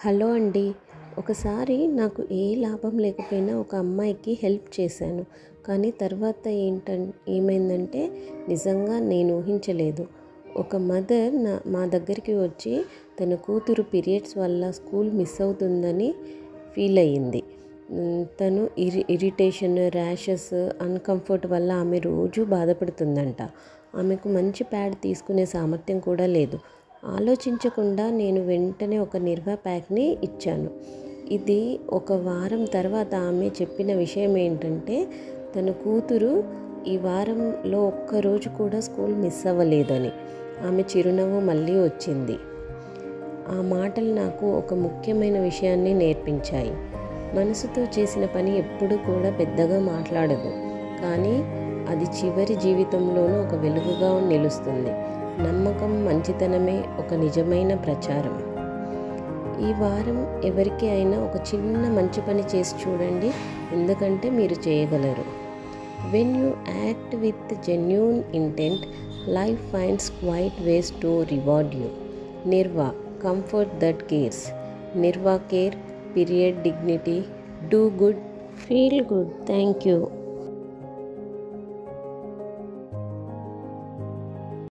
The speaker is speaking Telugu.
హలో అండి. ఒకసారి నాకు ఏ లాభం లేకపోయినా ఒక అమ్మాయికి హెల్ప్ చేశాను. కానీ తర్వాత ఏమైందంటే నిజంగా నేను ఊహించలేదు. ఒక మదర్ మా దగ్గరికి వచ్చి తన కూతురు పీరియడ్స్ వల్ల స్కూల్ మిస్ అవుతుందని ఫీల్ అయ్యింది. తను ఇరిటేషన్, ర్యాషెస్, అన్కంఫర్ట్ వల్ల ఆమె రోజు బాధపడుతుందంట. ఆమెకు మంచి ప్యాడ్ తీసుకునే సామర్థ్యం కూడా లేదు. ఆలోచించకుండా నేను వెంటనే ఒక నిర్వా ప్యాక్ని ఇచ్చాను. ఇది ఒక వారం తర్వాత ఆమె చెప్పిన విషయం ఏంటంటే తన కూతురు ఈ వారంలో ఒక్కరోజు కూడా స్కూల్ మిస్ అవ్వలేదని. ఆమె చిరునవ్వు మళ్ళీ వచ్చింది. ఆ మాటలు నాకు ఒక ముఖ్యమైన విషయాన్ని నేర్పించాయి. మనసుతో చేసిన పని ఎప్పుడు కూడా పెద్దగా మాట్లాడదు, కానీ అది చివరి జీవితంలోనూ ఒక వెలుగుగా నిలుస్తుంది. నమ్మకం, మంచితనమే ఒక నిజమైన ప్రచారం. ఈ వారం ఎవరికి అయినా ఒక చిన్న మంచి పని చేసి చూడండి, ఎందుకంటే మీరు చేయగలరు. When you act with genuine intent, life finds quiet ways to reward you. Nirva, comfort that cares. Nirva care, period dignity, do good, feel good. Thank you.